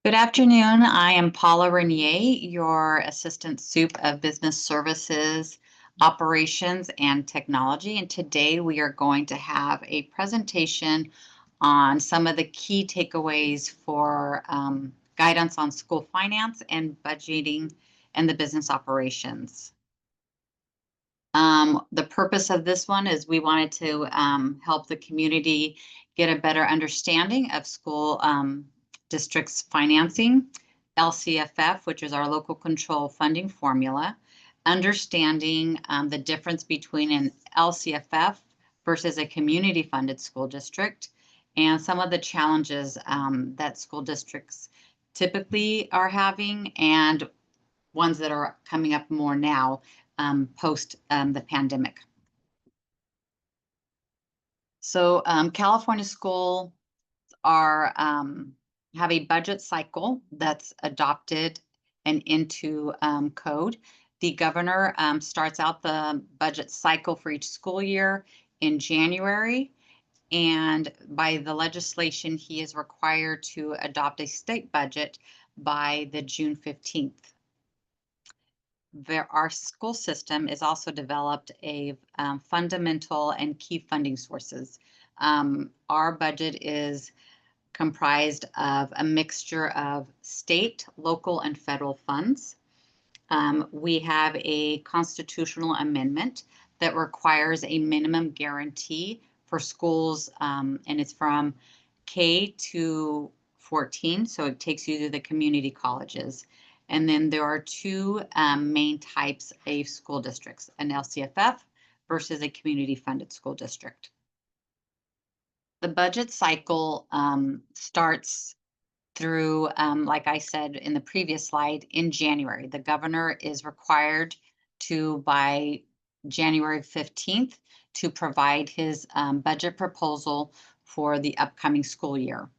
Good afternoon. I am Paula Renier, your Assistant Soup of Business Services, Operations, and Technology. And today we are going to have a presentation on some of the key takeaways for guidance on school finance and budgeting and the business operations. The purpose of this one is we wanted to help the community get a better understanding of school districts financing, LCFF, which is our local control funding formula, understanding the difference between an LCFF versus a community funded school district, and some of the challenges that school districts typically are having and ones that are coming up more now post the pandemic. So California schools are have a budget cycle that's adopted and into code. The governor starts out the budget cycle for each school year in January, and by the legislation, he is required to adopt a state budget by the June 15th. Our school system is also developed a fundamental and key funding sources. Our budget is comprised of a mixture of state, local, and federal funds. We have a constitutional amendment that requires a minimum guarantee for schools, and it's from K to 14, so it takes you to the community colleges. And then there are two main types of school districts, an LCFF versus a community funded school district. The budget cycle starts through, like I said in the previous slide, in January. The governor is required to, by January 15th, to provide his budget proposal for the upcoming school year.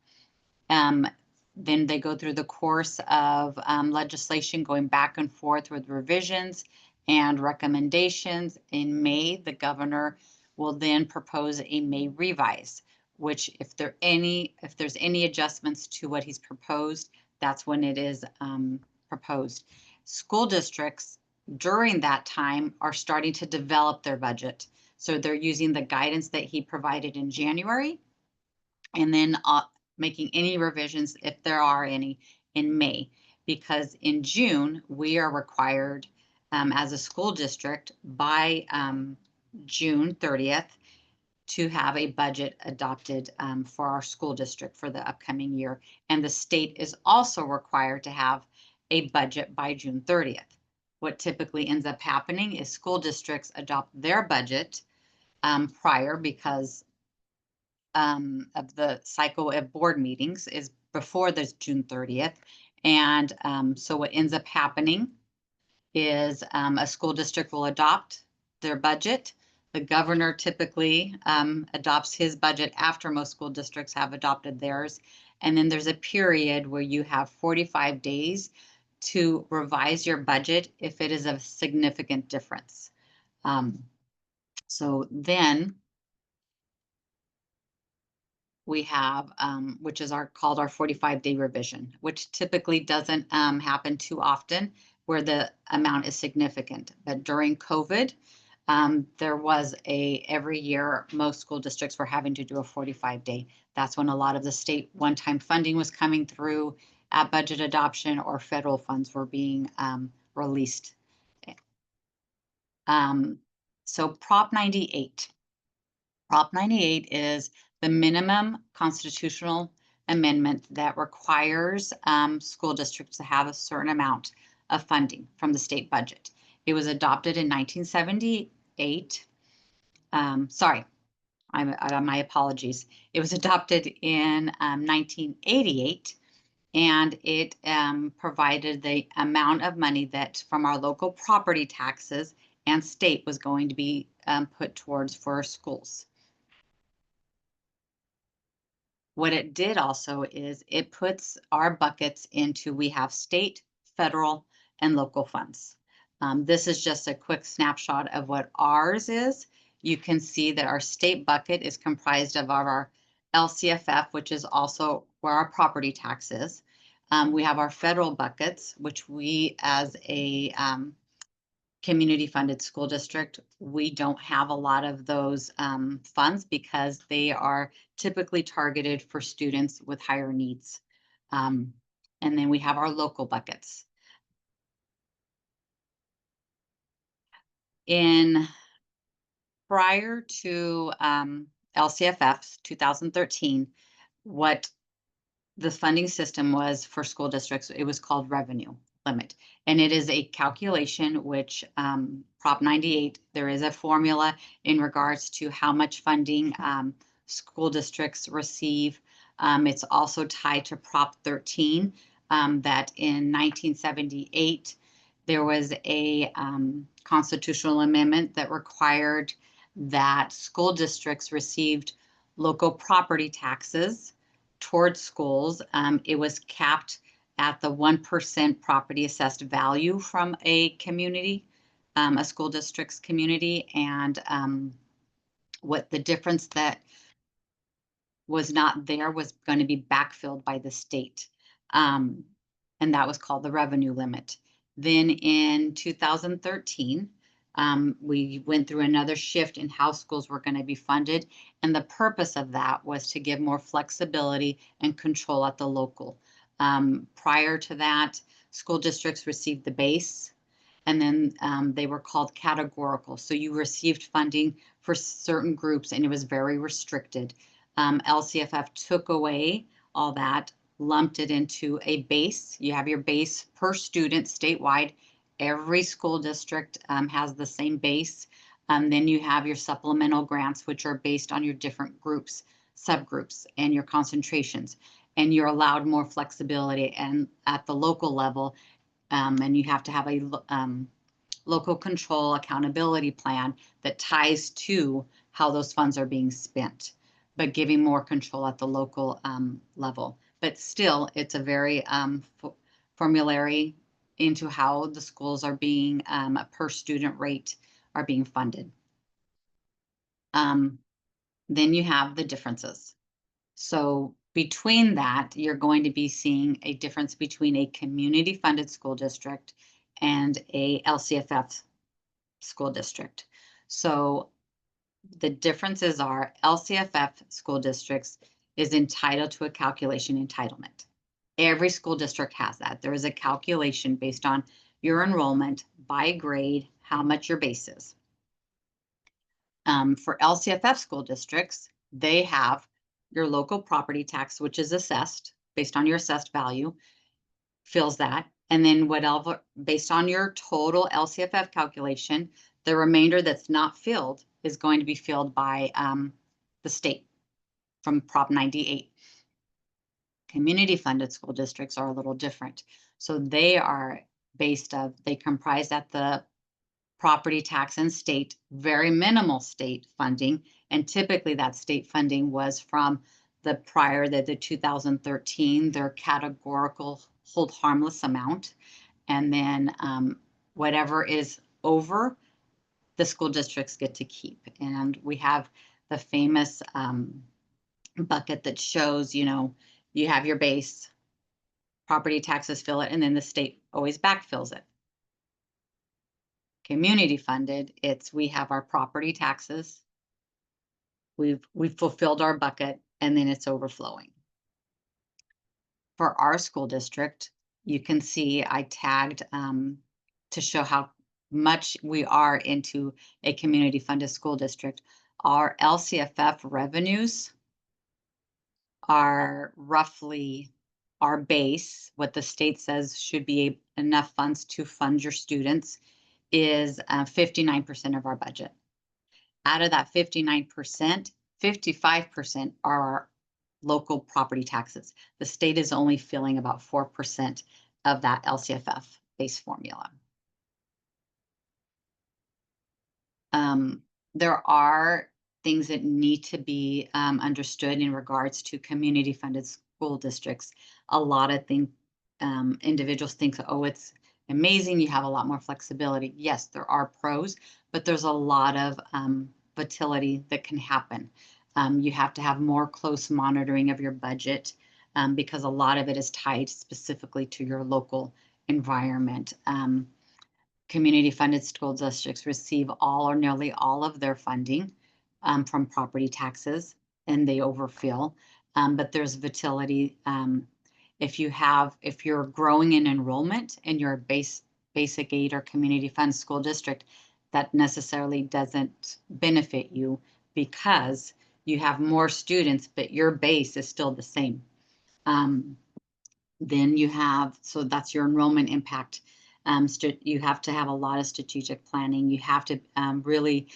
Then they go through the course of legislation going back and forth with revisions and recommendations. In May, the governor will then propose a May revise, which if there's any adjustments to what he's proposed, that's when it is proposed. School districts during that time are starting to develop their budget. So they're using the guidance that he provided in January, and then making any revisions, if there are any, in May, because in June, we are required as a school district by June 30th to have a budget adopted for our school district for the upcoming year. And the state is also required to have a budget by June 30th. What typically ends up happening is school districts adopt their budget prior, because of the cycle of board meetings is before the June 30th. And so what ends up happening is a school district will adopt their budget. The governor typically adopts his budget after most school districts have adopted theirs. And then there's a period where you have 45 days to revise your budget if it is a significant difference. So then we have, which is called our 45-day revision, which typically doesn't happen too often where the amount is significant. But during COVID, there was every year, most school districts were having to do a 45-day. That's when a lot of the state one-time funding was coming through at budget adoption, or federal funds were being released. So Prop 98. Prop 98 is the minimum constitutional amendment that requires school districts to have a certain amount of funding from the state budget. It was adopted in 1978. Sorry, my apologies. It was adopted in 1988, and it provided the amount of money that from our local property taxes and state was going to be put towards for schools. What it did also is it puts our buckets into, we have state, federal, and local funds. This is just a quick snapshot of what ours is. You can see that our state bucket is comprised of our LCFF, which is also where our property tax is. We have our federal buckets, which we as a community funded school district, we don't have a lot of those funds because they are typically targeted for students with higher needs. And then we have our local buckets. Prior to LCFF's 2013, what the funding system was for school districts, it was called revenue limit. And it is a calculation which Prop 98, there is a formula in regards to how much funding school districts receive. It's also tied to Prop 13 that in 1978, there was a constitutional amendment that required that school districts received local property taxes towards schools. It was capped at the 1% property assessed value from a community, a school district's community, and what the difference that was not there was going to be backfilled by the state. And that was called the revenue limit. Then in 2013, we went through another shift in how schools were going to be funded. And the purpose of that was to give more flexibility and control at the local. Prior to that, school districts received the base, and then they were called categorical. So you received funding for certain groups and it was very restricted. LCFF took away all that, lumped it into a base. You have your base per student statewide. Every school district has the same base. Then you have your supplemental grants, which are based on your different groups, subgroups, and your concentrations. And you're allowed more flexibility and at the local level, and you have to have a local control accountability plan that ties to how those funds are being spent, but giving more control at the local level. But still, it's a very formulary into how the schools are being, per student rate are being funded. Then you have the differences. So between that, you're going to be seeing a difference between a community funded school district and a LCFF school district. So the differences are LCFF school districts is entitled to a calculation entitlement. Every school district has that. There is a calculation based on your enrollment by grade, how much your base is. For LCFF school districts, they have your local property tax, which is assessed based on your assessed value, fills that. And then whatever, based on your total LCFF calculation, the remainder that's not filled is going to be filled by the state from Prop 98. Community funded school districts are a little different. So they are they comprise at the property tax and state, very minimal state funding. And typically that state funding was from the 2013, their categorical hold harmless amount. And then whatever is over, the school districts get to keep. And we have the famous bucket that shows, you have your base, property taxes fill it, and then the state always backfills it. Community funded, we have our property taxes, we've fulfilled our bucket, and then it's overflowing. For our school district, you can see I tagged to show how much we are into a community funded school district. Our LCFF revenues are roughly our base, what the state says should be enough funds to fund your students, is 59% of our budget. Out of that 59%, 55% are our local property taxes. The state is only filling about 4% of that LCFF base formula. There are things that need to be understood in regards to community funded school districts. A lot of individuals think, oh, it's amazing, you have a lot more flexibility. Yes, there are pros, but there's a lot of volatility that can happen. You have to have more close monitoring of your budget. because a lot of it is tied specifically to your local environment. Community-funded school districts receive all or nearly all of their funding from property taxes, and they overfill. But there's volatility. If you're growing in enrollment in your basic aid or community fund school district, that necessarily doesn't benefit you because you have more students, but your base is still the same. Then so that's your enrollment impact. You have to have a lot of strategic planning. You have to really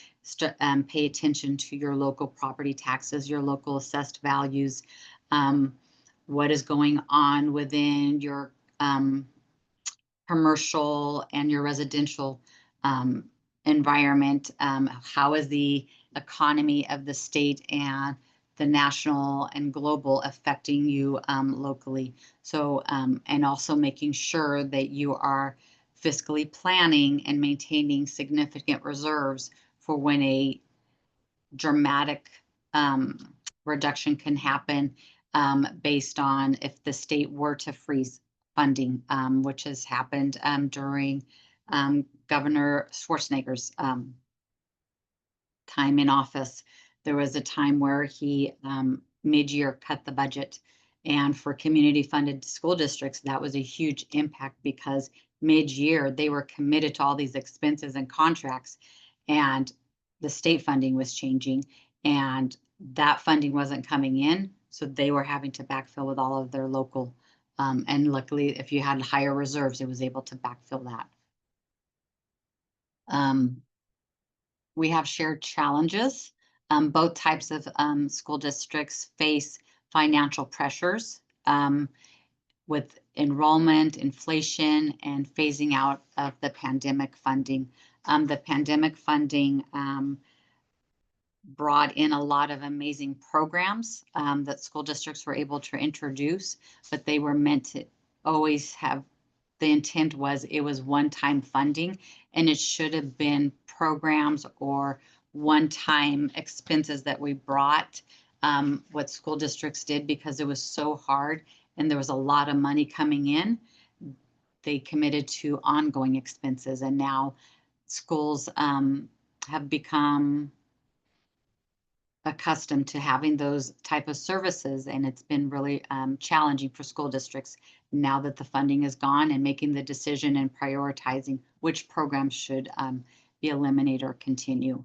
pay attention to your local property taxes, your local assessed values, what is going on within your commercial and your residential environment. How is the economy of the state and the national and global affecting you locally? So, and also making sure that you are fiscally planning and maintaining significant reserves for when a dramatic reduction can happen based on if the state were to freeze funding, which has happened during Governor Schwarzenegger's time in office. There was a time where he mid-year cut the budget, and for community-funded school districts, that was a huge impact because mid-year they were committed to all these expenses and contracts, and the state funding was changing, and that funding wasn't coming in, so they were having to backfill with all of their local. And luckily, if you had higher reserves, it was able to backfill that. We have shared challenges. Both types of school districts face financial pressures with enrollment, inflation, and phasing out of the pandemic funding. The pandemic funding brought in a lot of amazing programs that school districts were able to introduce, but they were meant to always have, the intent was it was one-time funding, and it should have been programs or one-time expenses that we brought. What school districts did, because it was so hard and there was a lot of money coming in, they committed to ongoing expenses, and now schools have become accustomed to having those type of services, and it's been really challenging for school districts now that the funding is gone and making the decision and prioritizing which programs should be eliminated or continue.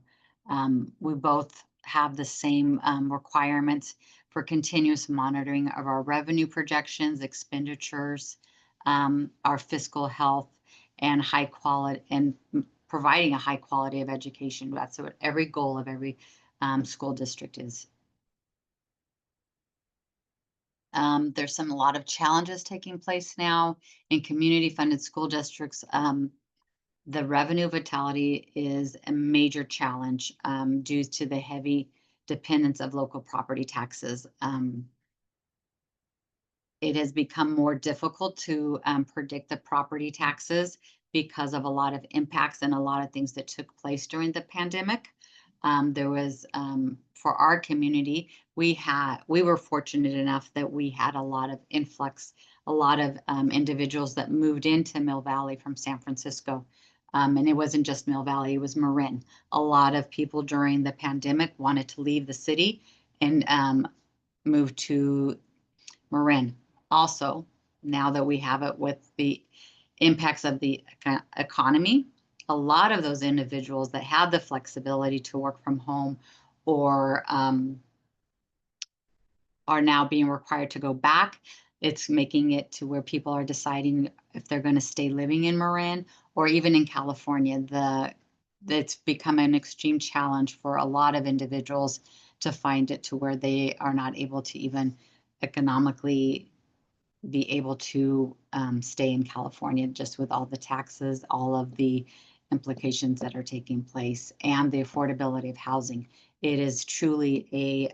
We both have the same requirements for continuous monitoring of our revenue projections, expenditures, our fiscal health, and high quality, and providing a high quality of education. That's what every goal of every school district is. There's a lot of challenges taking place now in community-funded school districts. The revenue vitality is a major challenge due to the heavy dependence of local property taxes. It has become more difficult to predict the property taxes because of a lot of impacts and a lot of things that took place during the pandemic. There was, for our community, we were fortunate enough that we had a lot of influx, a lot of individuals that moved into Mill Valley from San Francisco. And it wasn't just Mill Valley, it was Marin. A lot of people during the pandemic wanted to leave the city and move to Marin. Also, now that we have it with the impacts of the economy, a lot of those individuals that have the flexibility to work from home or are now being required to go back. It's making it to where people are deciding if they're going to stay living in Marin or even in California. It's become an extreme challenge for a lot of individuals to find it to where they are not able to even economically be able to stay in California, just with all the taxes, all of the implications that are taking place, and the affordability of housing. It is truly a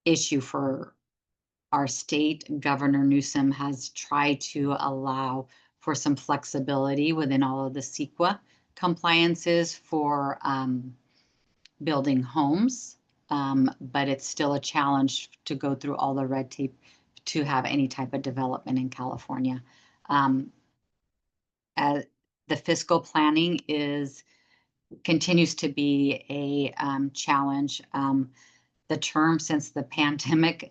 issue for our state. Governor Newsom has tried to allow for some flexibility within all of the CEQA compliances for building homes. but it's still a challenge to go through all the red tape to have any type of development in California. The fiscal planning continues to be a challenge. The term since the pandemic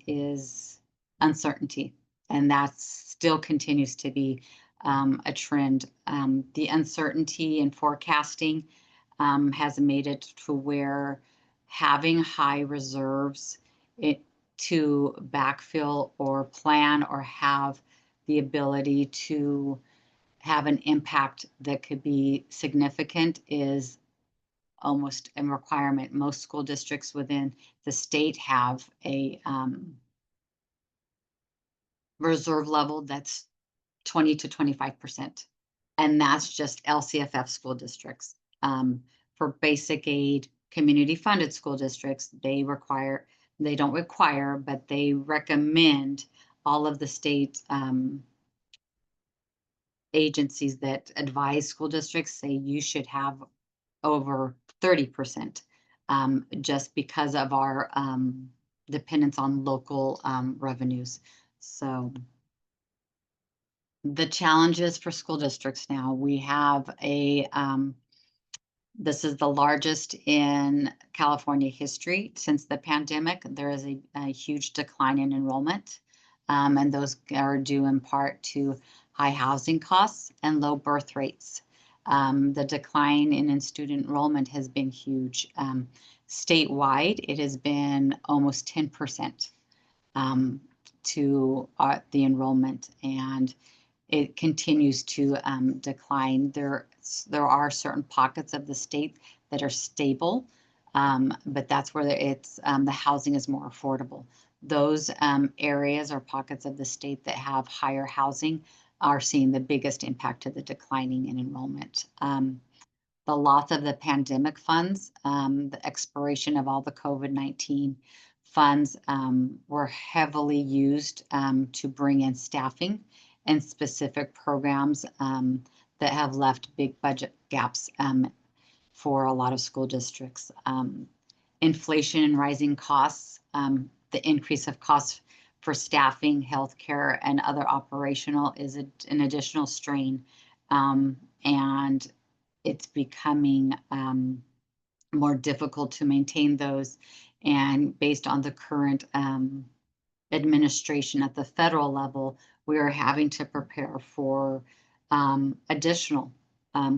is uncertainty, and that still continues to be a trend. The uncertainty in forecasting has made it to where having high reserves to backfill or plan or have the ability to have an impact that could be significant is almost a requirement. Most school districts within the state have a reserve level that's 20 to 25%. And that's just LCFF school districts. For basic aid, community funded school districts, they don't require, but they recommend all of the state agencies that advise school districts say you should have over 30%, just because of our dependence on local revenues. So the challenges for school districts now, we have this is the largest in California history since the pandemic. There is a huge decline in enrollment, and those are due in part to high housing costs and low birth rates. The decline in student enrollment has been huge. Statewide, it has been almost 10% to the enrollment, and it continues to decline. There are certain pockets of the state that are stable, but that's where the housing is more affordable. Those areas or pockets of the state that have higher housing are seeing the biggest impact to the declining in enrollment. The loss of the pandemic funds, the expiration of all the COVID-19 funds were heavily used to bring in staffing and specific programs that have left big budget gaps for a lot of school districts. Inflation and rising costs, the increase of costs for staffing, healthcare, and other operational is an additional strain, and it's becoming more difficult to maintain those. And based on the current administration at the federal level, we are having to prepare for additional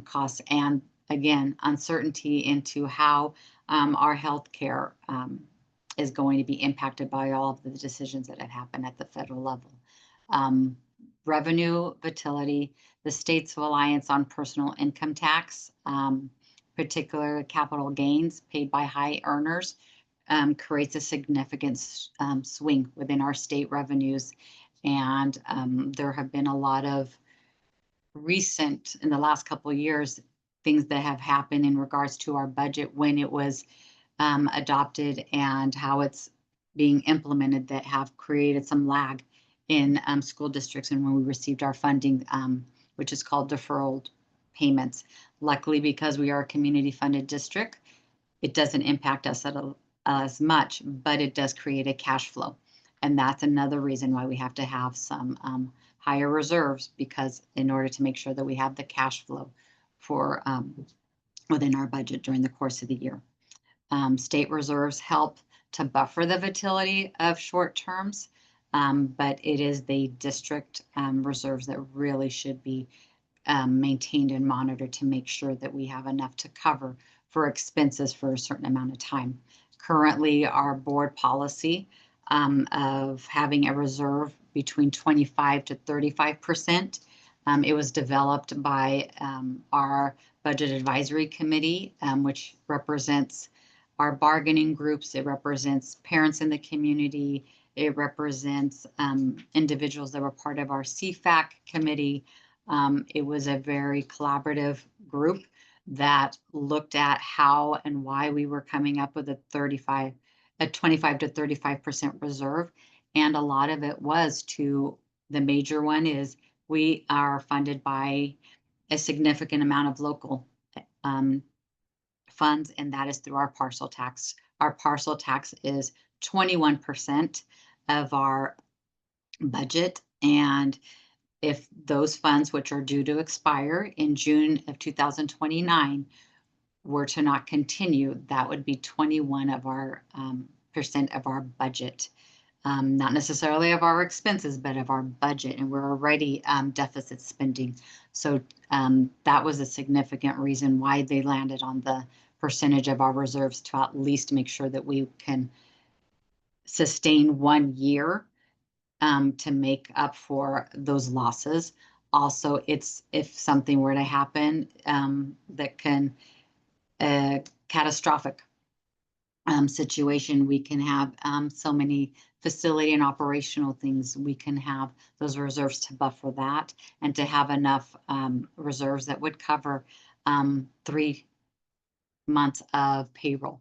costs and, again, uncertainty into how our healthcare is going to be impacted by all of the decisions that have happened at the federal level. Revenue volatility, the state's reliance on personal income tax, particular capital gains paid by high earners, creates a significant swing within our state revenues. And there have been a lot of recent, in the last couple of years, things that have happened in regards to our budget when it was adopted and how it's being implemented that have created some lag in school districts and when we received our funding, which is called deferred payments. Luckily, because we are a community funded district, it doesn't impact us as much, but it does create a cash flow. And that's another reason why we have to have some higher reserves, because in order to make sure that we have the cash flow for within our budget during the course of the year. State reserves help to buffer the volatility of short terms, but it is the district reserves that really should be maintained and monitored to make sure that we have enough to cover for expenses for a certain amount of time. Currently, our board policy of having a reserve between 25 to 35%. It was developed by our Budget Advisory Committee, which represents our bargaining groups. It represents parents in the community. It represents individuals that were part of our CFAC committee. It was a very collaborative group that looked at how and why we were coming up with a 25 to 35% reserve. And a lot of it was the major one is we are funded by a significant amount of local funds, and that is through our parcel tax, our parcel tax is 21% of our budget. And if those funds, which are due to expire in June of 2029, were to not continue, that would be 21 of our percent of our budget. Not necessarily of our expenses, but of our budget, and we're already deficit spending. So that was a significant reason why they landed on the percentage of our reserves to at least make sure that we can sustain 1 year to make up for those losses. Also, it's if something were to happen that can catastrophic situation, we can have so many facility and operational things. We can have those reserves to buffer that and to have enough reserves that would cover 3 months of payroll.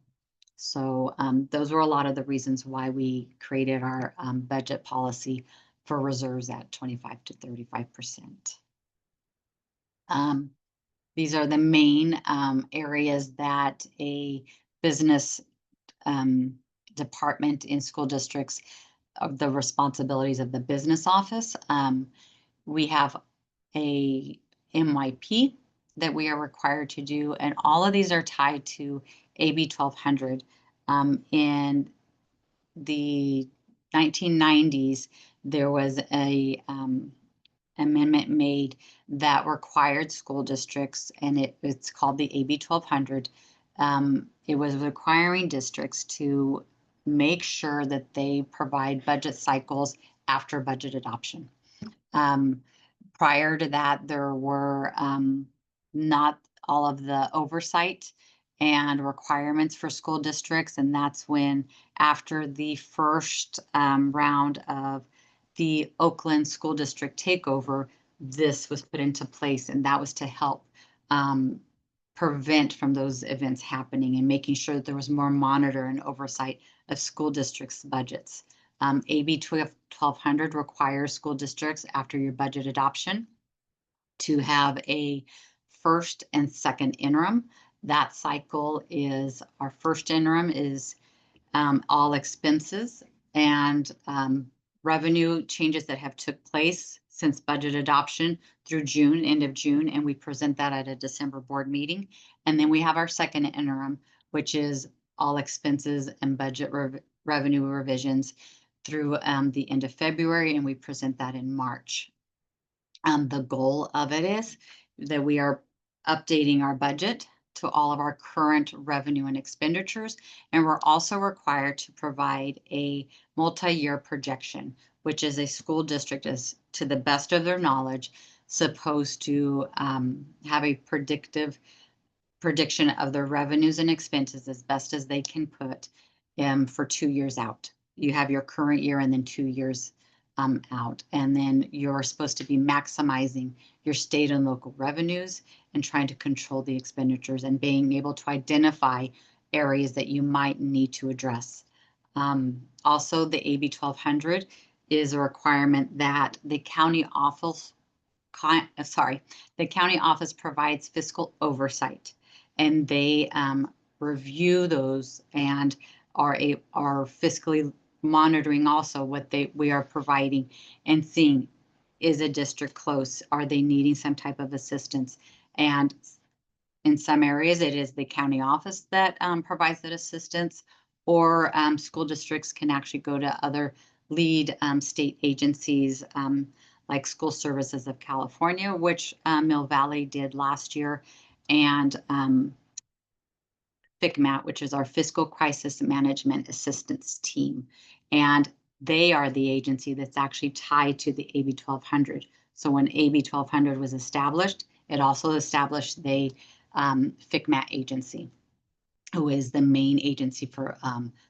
So those were a lot of the reasons why we created our budget policy for reserves at 25 to 35%. These are the main areas that a business department in school districts of the responsibilities of the business office. We have a MYP that we are required to do, and all of these are tied to AB 1200. In the 1990s, there was a amendment made that required school districts, and it's called the AB 1200. It was requiring districts to make sure that they provide budget cycles after budget adoption. Prior to that, there were not all of the oversight and requirements for school districts, and that's when, after the first round of the Oakland School District takeover, this was put into place, and that was to help prevent from those events happening and making sure that there was more monitor and oversight of school districts' budgets. AB 1200 requires school districts, after your budget adoption, to have a first and second interim. That cycle is, our first interim is all expenses and revenue changes that have took place since budget adoption through June, end of June, and we present that at a December board meeting. And then we have our second interim, which is all expenses and budget revenue revisions through the end of February, and we present that in March. The goal of it is that we are updating our budget to all of our current revenue and expenditures, and we're also required to provide a multi-year projection, which is a school district is, to the best of their knowledge, supposed to have a prediction of their revenues and expenses as best as they can put for 2 years out. You have your current year and then 2 years out, and then you're supposed to be maximizing your state and local revenues and trying to control the expenditures and being able to identify areas that you might need to address. Also, the AB 1200 is a requirement that the county office provides fiscal oversight, and they review those and are fiscally monitoring also what we are providing and seeing, is a district close? Are they needing some type of assistance? And in some areas, it is the county office that provides that assistance, or school districts can actually go to other lead state agencies like School Services of California, which Mill Valley did last year, and FCMAT, which is our Fiscal Crisis Management Assistance Team. And they are the agency that's actually tied to the AB 1200. So when AB 1200 was established, it also established the FCMAT agency, who is the main agency for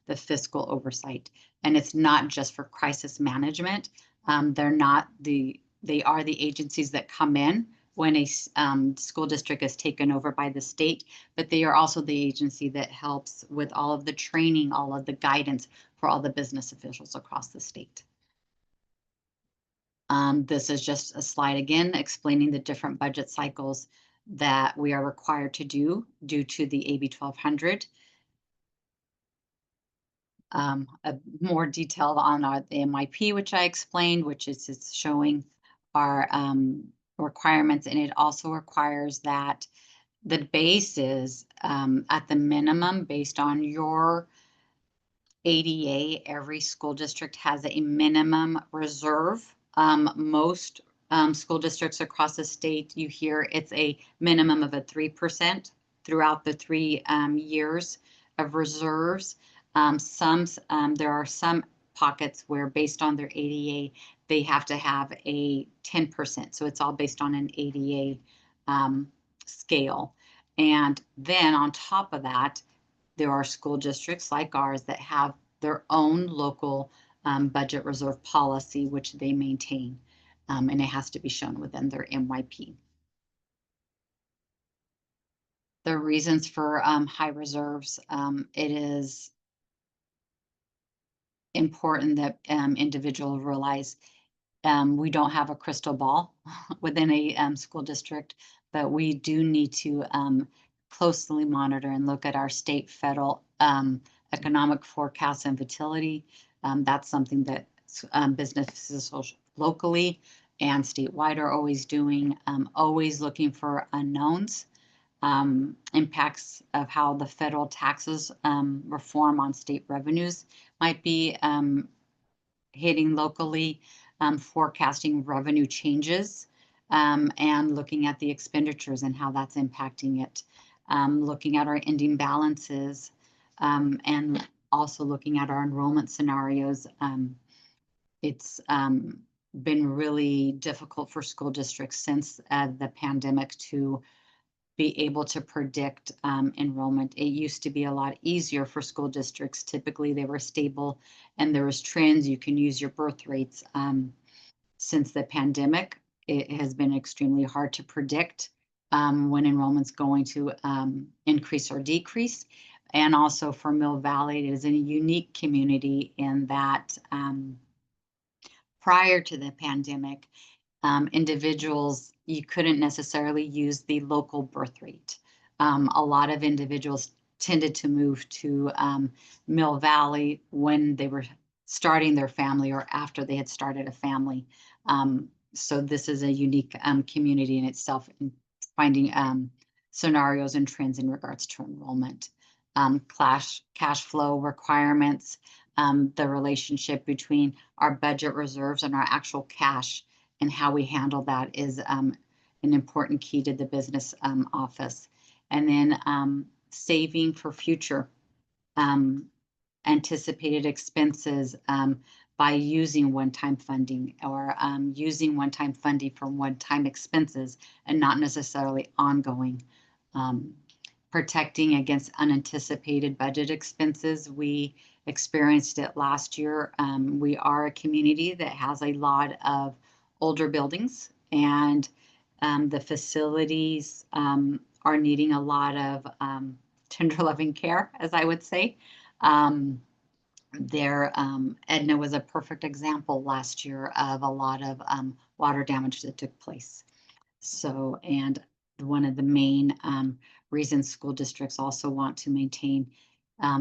the fiscal oversight. And it's not just for crisis management. They are the agencies that come in when a school district is taken over by the state, but they are also the agency that helps with all of the training, all of the guidance for all the business officials across the state. This is just a slide again explaining the different budget cycles that we are required to do due to the AB 1200. a more detailed on the MYP, which I explained, which is it's showing our requirements, and it also requires that the base is at the minimum based on your ADA. Every school district has a minimum reserve. Most school districts across the state, you hear it's a minimum of a 3% throughout the 3 years of reserves. There are some pockets where based on their ADA, they have to have a 10%. So it's all based on an ADA scale. And then on top of that, there are school districts like ours that have their own local budget reserve policy, which they maintain, and it has to be shown within their MYP. The reasons for high reserves, it is important that individuals realize we don't have a crystal ball within a school district, but we do need to closely monitor and look at our state, federal economic forecasts and fertility. That's something that businesses locally and statewide are always doing, always looking for unknowns, impacts of how the federal taxes reform on state revenues might be hitting locally, forecasting revenue changes, and looking at the expenditures and how that's impacting it, looking at our ending balances, and also looking at our enrollment scenarios. It's been really difficult for school districts since the pandemic to be able to predict enrollment. It used to be a lot easier for school districts. Typically, they were stable and there was trends. You can use your birth rates. Since the pandemic, it has been extremely hard to predict when enrollment's going to increase or decrease. And also for Mill Valley, it is a unique community in that prior to the pandemic, individuals, you couldn't necessarily use the local birth rate. A lot of individuals tended to move to Mill Valley when they were starting their family or after they had started a family. So this is a unique community in itself in finding scenarios and trends in regards to enrollment. Cash flow requirements, the relationship between our budget reserves and our actual cash and how we handle that is an important key to the business office. And then saving for future anticipated expenses by using one-time funding or using one-time funding for one-time expenses and not necessarily ongoing. Protecting against unanticipated budget expenses. We experienced it last year. We are a community that has a lot of older buildings, and the facilities are needing a lot of tender loving care, as I would say. Edna was a perfect example last year of a lot of water damage that took place. So, and one of the main reasons school districts also want to maintain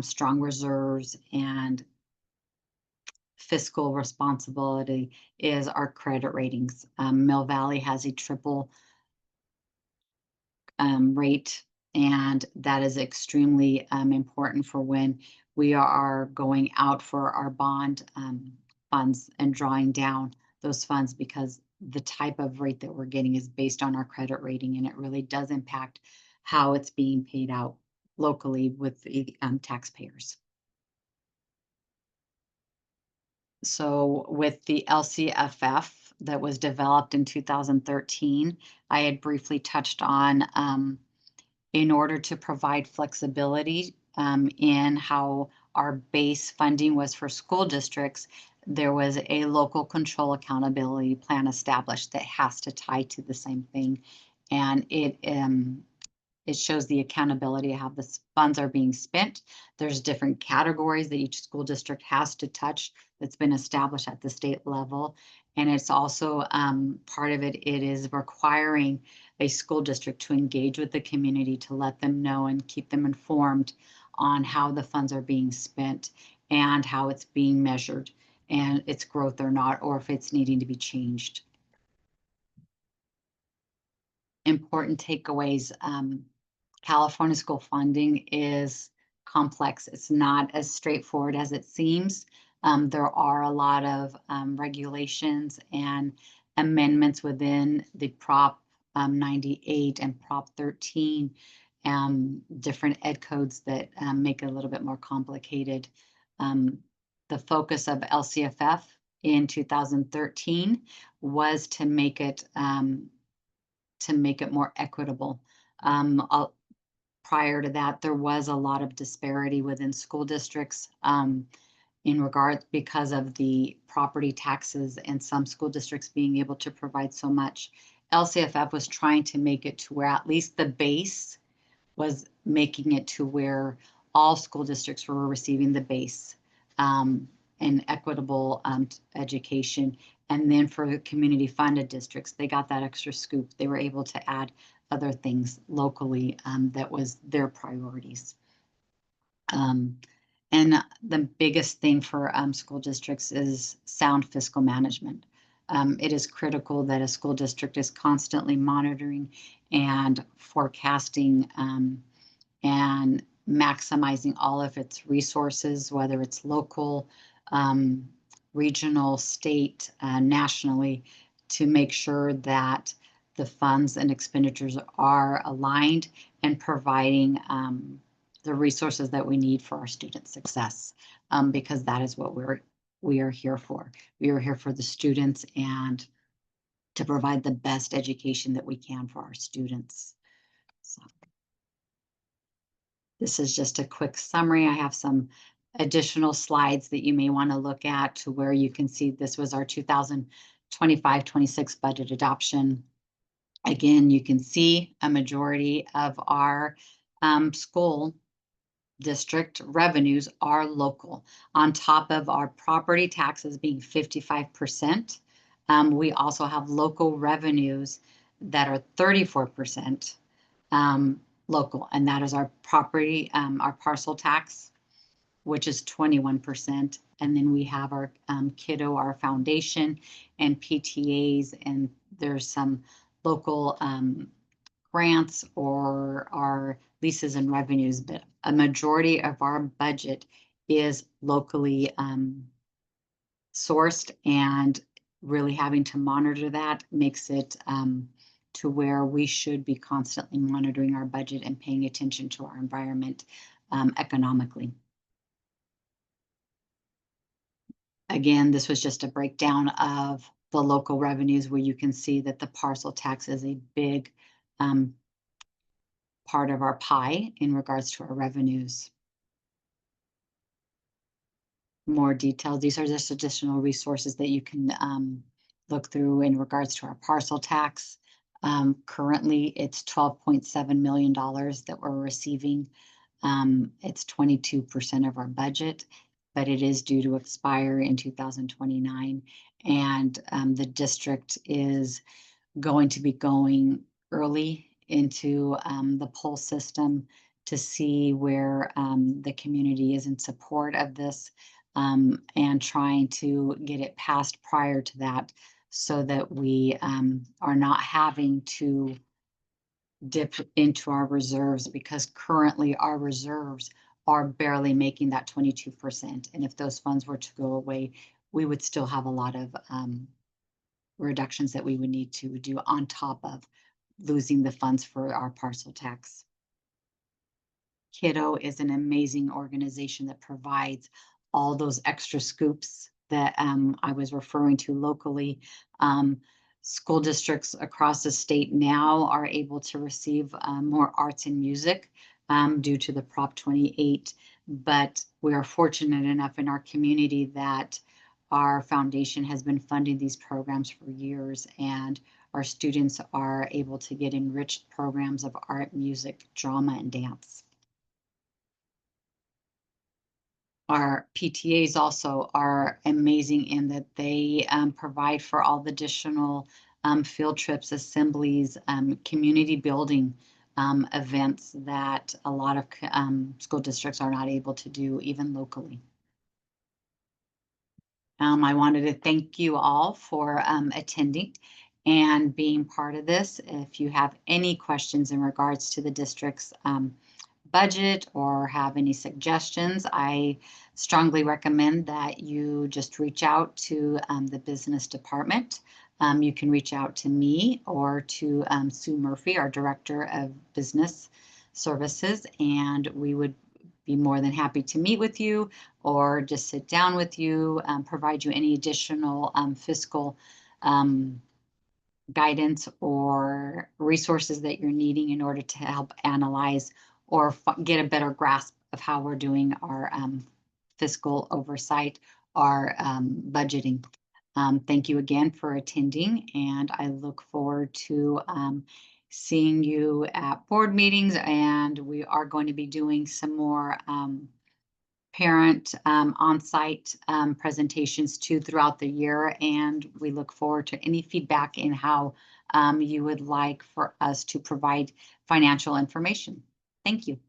strong reserves and fiscal responsibility is our credit ratings. Mill Valley has a triple rate, and that is extremely important for when we are going out for our bond funds and drawing down those funds, because the type of rate that we're getting is based on our credit rating, and it really does impact how it's being paid out locally with the taxpayers. So with the LCFF that was developed in 2013, I had briefly touched on in order to provide flexibility in how our base funding was for school districts, there was a local control accountability plan established that has to tie to the same thing. And it shows the accountability of how the funds are being spent. There's different categories that each school district has to touch that's been established at the state level. And it's also part of it, it is requiring a school district to engage with the community to let them know and keep them informed on how the funds are being spent and how it's being measured and its growth or not, or if it's needing to be changed. Important takeaways. California school funding is complex. It's not as straightforward as it seems. There are a lot of regulations and amendments within the Prop 98 and Prop 13, different ed codes that make it a little bit more complicated. The focus of LCFF in 2013 was to make it more equitable. Prior to that, there was a lot of disparity within school districts in regard because of the property taxes and some school districts being able to provide so much. LCFF was trying to make it to where at least the base was making it to where all school districts were receiving the base and equitable education. And then for the community funded districts, they got that extra scoop. They were able to add other things locally that was their priorities. And the biggest thing for school districts is sound fiscal management. It is critical that a school district is constantly monitoring and forecasting and maximizing all of its resources, whether it's local, regional, state, nationally, to make sure that the funds and expenditures are aligned and providing the resources that we need for our student success, because that is what we are here for. We are here for the students and to provide the best education that we can for our students. So this is just a quick summary. I have some additional slides that you may want to look at to where you can see this was our 2025-26 budget adoption. Again, you can see a majority of our school district revenues are local. On top of our property taxes being 55%, we also have local revenues that are 34% local, and that is our property, our parcel tax, which is 21%. And then we have our kiddo, our foundation, and PTAs, and there's some local grants or our leases and revenues, but a majority of our budget is locally sourced, and really having to monitor that makes it to where we should be constantly monitoring our budget and paying attention to our environment economically. Again, this was just a breakdown of the local revenues where you can see that the parcel tax is a big part of our pie in regards to our revenues. More details. These are just additional resources that you can look through in regards to our parcel tax. Currently, it's $12.7 million that we're receiving. It's 22% of our budget, but it is due to expire in 2029. And the district is going to be going early into the poll system to see where the community is in support of this, and trying to get it passed prior to that so that we are not having to dip into our reserves, because currently our reserves are barely making that 22%. And if those funds were to go away, we would still have a lot of reductions that we would need to do on top of losing the funds for our parcel tax. Kiddo is an amazing organization that provides all those extra scoops that I was referring to locally. School districts across the state now are able to receive more arts and music due to the Prop 28, but we are fortunate enough in our community that our foundation has been funding these programs for years, and our students are able to get enriched programs of art, music, drama, and dance. Our PTAs also are amazing in that they provide for all the additional field trips, assemblies, community building events that a lot of school districts are not able to do, even locally. I wanted to thank you all for attending and being part of this. If you have any questions in regards to the district's budget or have any suggestions, I strongly recommend that you just reach out to the business department. You can reach out to me or to Sue Murphy, our Director of Business Services, and we would be more than happy to meet with you or just sit down with you, provide you any additional fiscal guidance or resources that you're needing in order to help analyze or get a better grasp of how we're doing our fiscal oversight, our budgeting. Thank you again for attending, and I look forward to seeing you at board meetings, and we are going to be doing some more parent on-site presentations too throughout the year, and we look forward to any feedback in how you would like for us to provide financial information. Thank you.